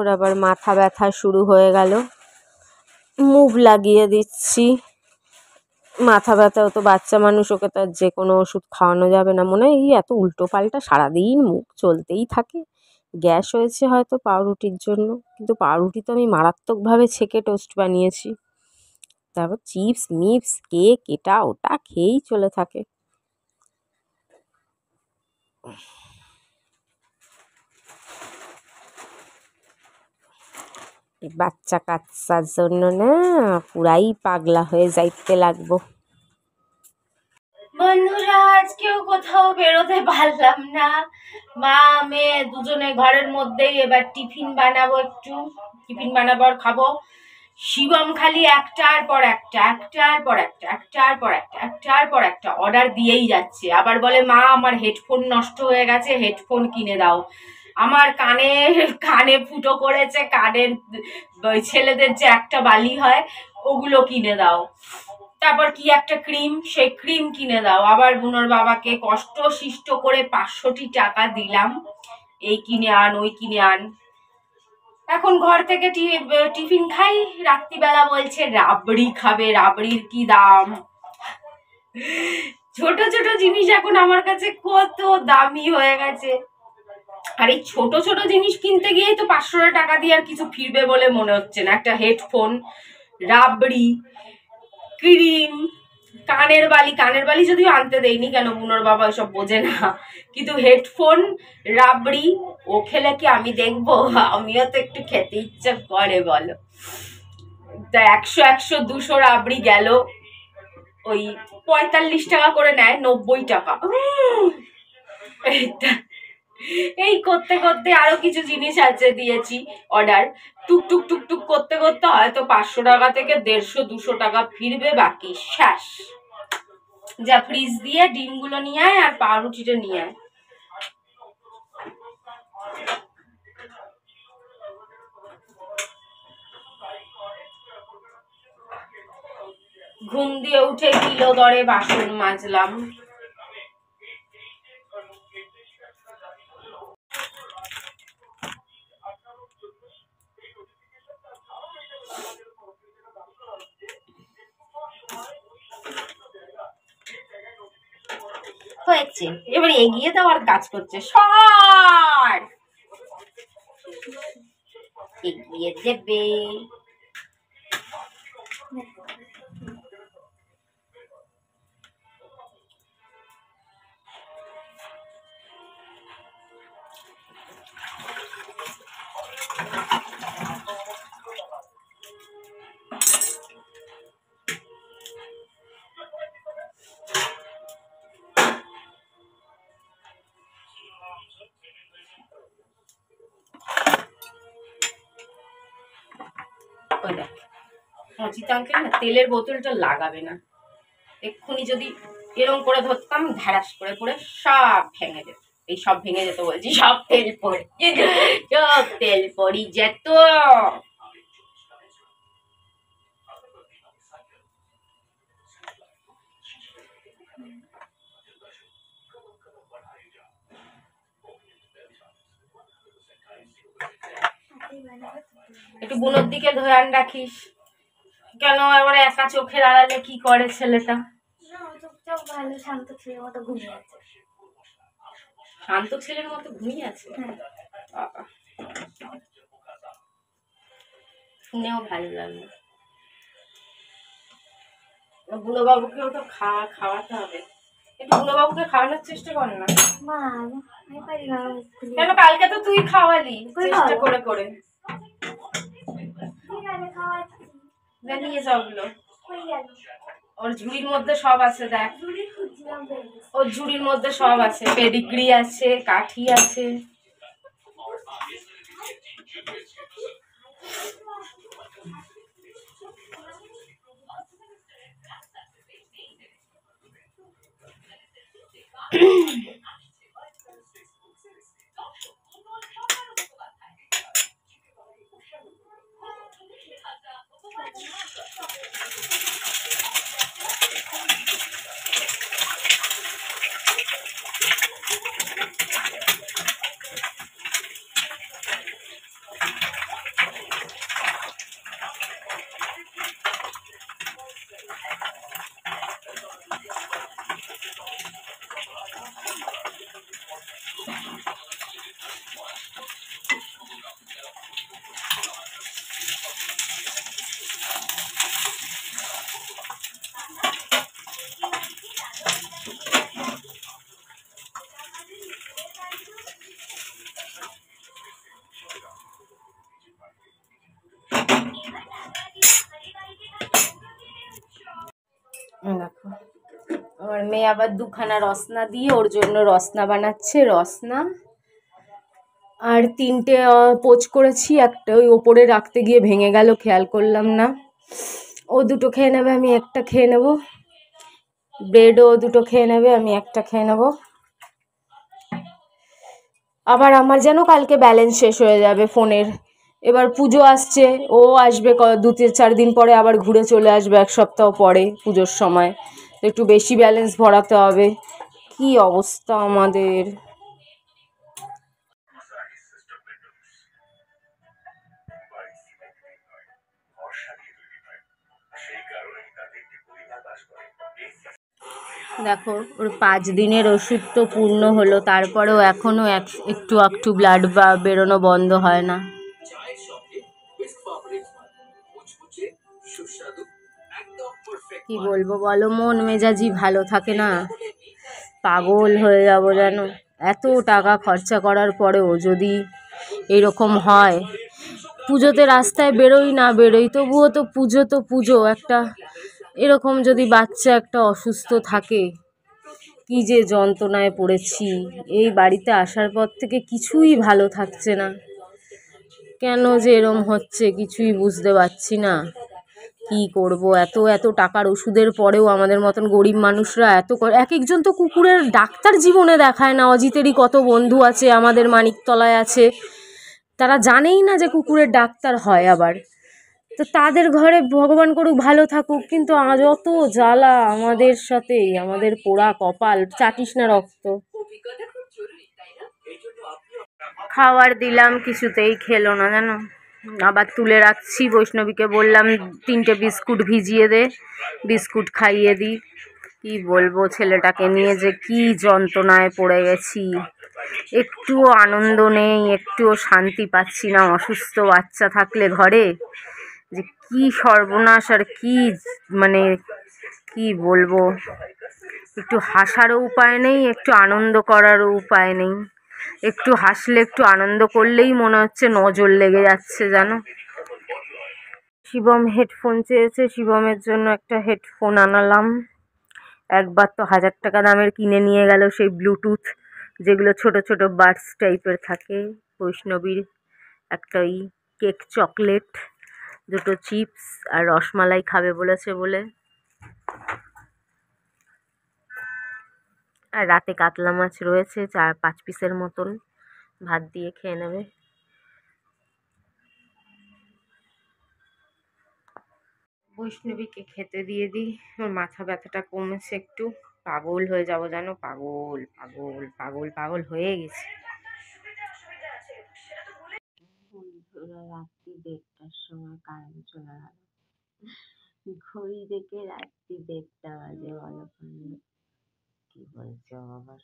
ওর আবার মাথা ব্যথা শুরু হয়ে গেল, মুভ লাগিয়ে দিচ্ছি। মাথা ব্যথাও তো বাচ্চা মানুষ, ওকে তো আর যে কোনো ওষুধ খাওয়ানো যাবে না। মনে হয় এই এত উল্টো পাল্টা সারাদিন মুখ চলতেই থাকে। গ্যাস হয়েছে হয়তো পাউরুটির জন্য, কিন্তু পাউরুটি তো আমি মারাত্মকভাবে ছেঁকে টোস্ট বানিয়েছি। তারপর চিপস মিপস কেক এটা ওটা খেয়েই চলে থাকে। বাচ্চা কাচ্চার জন্য না পুরাই পাগলা হয়ে যাইতে লাগবো। বন্ধুরা, আজকেও কোথাও বেরোতে পারলাম না। মা মেয়ে দুজনে ঘরের মধ্যেই এবার টিফিন বানাবো, একটু টিফিন বানাবো আর খাবো। শিবম খালি একটার পর একটা অর্ডার দিয়েই যাচ্ছে। আবার বলে মা আমার হেডফোন নষ্ট হয়ে গেছে, হেডফোন কিনে দাও। আমার কানে ফুটো করেছে, কানের ছেলেদের যে একটা বালি হয় ওগুলো কিনে দাও। তারপর কি একটা ক্রিম, সেই ক্রিম কিনে দাও। আবার বুনোর বাবাকে কষ্ট সৃষ্ট করে 500টি টাকা দিলাম, এই কিনে আন ওই কিনে আন। এখন ঘর থেকে টিফিন খাই, রাত্রিবেলা বলছে রাবড়ি খাবে, রাবড়ির কি দাম। ছোট ছোট জিনিস এখন আমার কাছে কত দামি হয়ে গেছে। আর এই ছোট ছোট জিনিস কিনতে গিয়েই তো 500 টাকা দিয়ে আর কিছু ফিরবে বলে মনে হচ্ছে না। একটা হেডফোন, রাবড়ি, ক্রিম, কানের বালি যদিও আনতে দেয়নি, কেন বুনোর বাবা ওইসব বোঝে না, কিন্তু হেডফোন রাবড়ি ও খেলে কি আমি দেখবো? আমিও তো একটু খেতে ইচ্ছে করে বলো। তা 100 200 রাবড়ি গেল, ওই 45 টাকা করে নেয়, 90 টাকা। এই করতে করতে আরো কিছু জিনিস আছে দিয়েছি অর্ডার, টুকটুক টুকটুক করতে করতে হয়তো 500 টাকা থেকে 150 200 টাকা ফিরবে, বাকি শেষ। যা ফ্রিজ দিয়ে ডিমগুলো নিয়ে আয় আর পাউরুটিটা নিয়ে আয়। ঘুম দিয়ে উঠে কিলো দরে বাসন মাজলাম। হয়েছে, এবার এগিয়ে দেওয়ার কাজ করছে, সর এগিয়ে দেবে। তেলের বোতলটা লাগাবে না, এক্ষুনি যদি এরকম করে ধরতাম ধারাস করে পড়ে সব ভেঙে যেত। এই সব ভেঙে যেত বলছি, সব তেল পড়ে, সব তেল পড়ি যেত। একটু বুনোর দিকে ধ্যান রাখিস, কেন এবারে একা চোখের আড়ালে কি করে ছেলেটা? শান্ত ছেলের মতো ঘুমিয়ে আছে। শান্ত ছেলের মতো ঘুমিয়ে আছে, শুনেও ভালো লাগলো। বুনো বাবুকেও তো খাওয়াতে হবে, একটু বুনো বাবুকে খাওয়ানোর চেষ্টা কর না। কেন কালকে তো তুই খাওয়ালি চেষ্টা করে করে। নিয়ে যাওগুলো ওর ঝুড়ির মধ্যে সব আছে, দেখ ওর ঝুড়ির মধ্যে সব আছে, পেডিগ্রি আছে, কাঠি আছে। মেয়ে আবার দুখানা রসনা দিয়ে ওর জন্য রসনা বানাচ্ছে, রসনা। আর 3টে পোচ করেছি, একটা ওই ওপরে রাখতে গিয়ে ভেঙে গেল, খেয়াল করলাম না। ও 2টো খেয়ে নেবে, আমি একটা খেয়ে নেব। ব্রেডও 2টো খেয়ে নেবে, আমি একটা খেয়ে নেব। আবার আমার যেন কালকে ব্যালেন্স শেষ হয়ে যাবে ফোনের। এবার পুজো আসছে, ও আসবে 2-4 দিন পরে, আবার ঘুরে চলে আসবে 1 সপ্তাহ পরে পুজোর সময়। একটু বেশি ব্যালেন্স ভরাতে হবে। কি অবস্থা আমাদের! দেখো, ওর 5 দিনের ওষুধ তো পূর্ণ হলো, তারপরেও এখনো একটু একটু ব্লাড বেরোনো বন্ধ হয় না। কি বলবো বলো, মন মেজাজি ভালো থাকে না, পাগল হয়ে যাবো যেন। এত টাকা খরচা করার পরেও যদি এরকম হয়, পুজোতে রাস্তায় বেরোই না বেরোই, তবুও তো পুজো একটা, এরকম যদি বাচ্চা একটা অসুস্থ থাকে, কি যে যন্ত্রণায় পড়েছি। এই বাড়িতে আসার পর থেকে কিছুই ভালো থাকছে না, কেন যে এরম হচ্ছে কিছুই বুঝতে পারছি না। কি করব, এত এত টাকার ওষুধের পরেও আমাদের মতন গরিব মানুষরা এত এক একজন তো কুকুরের ডাক্তার জীবনে দেখায় না। অজিতেরই কত বন্ধু আছে, আমাদের মানিকতলায় আছে, তারা জানেই না যে কুকুরের ডাক্তার হয় আবার। তো তাদের ঘরে ভগবান করুক ভালো থাকুক, কিন্তু যত জ্বালা আমাদের সাথেই, আমাদের পোড়া কপাল, চাটিস না রক্ত। খাবার দিলাম, কিছুতেই খেলো না জানো। আবার তুলে রাখছি, বৈষ্ণবীকে বললাম 3টে বিস্কুট ভিজিয়ে দে, বিস্কুট খাইয়ে দিই। কি বলবো, ছেলেটাকে নিয়ে যে কি যন্ত্রণায় পড়ে গেছি। একটুও আনন্দ নেই, একটুও শান্তি পাচ্ছি না। অসুস্থ বাচ্চা থাকলে ঘরে যে কি সর্বনাশ, আর কি মানে কি বলবো, একটু হাসারও উপায় নেই, একটু আনন্দ করারও উপায় নেই। একটু হাসলে, একটু আনন্দ করলেই মনে হচ্ছে নজর লেগে যাচ্ছে জানো। শিবম হেডফোন চেয়েছে, শিবমের জন্য একটা হেডফোন আনালাম। একবার তো 1000 টাকা দামের কিনে নিয়ে গেল, সেই ব্লুটুথ যেগুলো ছোট ছোট বাডস টাইপের থাকে। বৈষ্ণবীর একটা কেক, চকলেট, 2টো চিপস আর রসমালাই খাবে বলেছে বলে। আর রাতে কাতলা মাছ রয়েছে 4-5 পিসের মতন, ভাত দিয়ে খেয়ে নেবে। বৈষ্ণবীকে খেতে দিয়ে দিই, ওর মাথা ব্যথাটা কমেছে একটু। পাগল হয়ে যাবো জানো, পাগল পাগল পাগল পাগল হয়ে গেছি। রাত্রি 1:30টার সময় কারেন্ট চলে গেল। ঘড়ি দেখে রাত্রি 1:30টা বাজে, বলো কি বলছো আবার।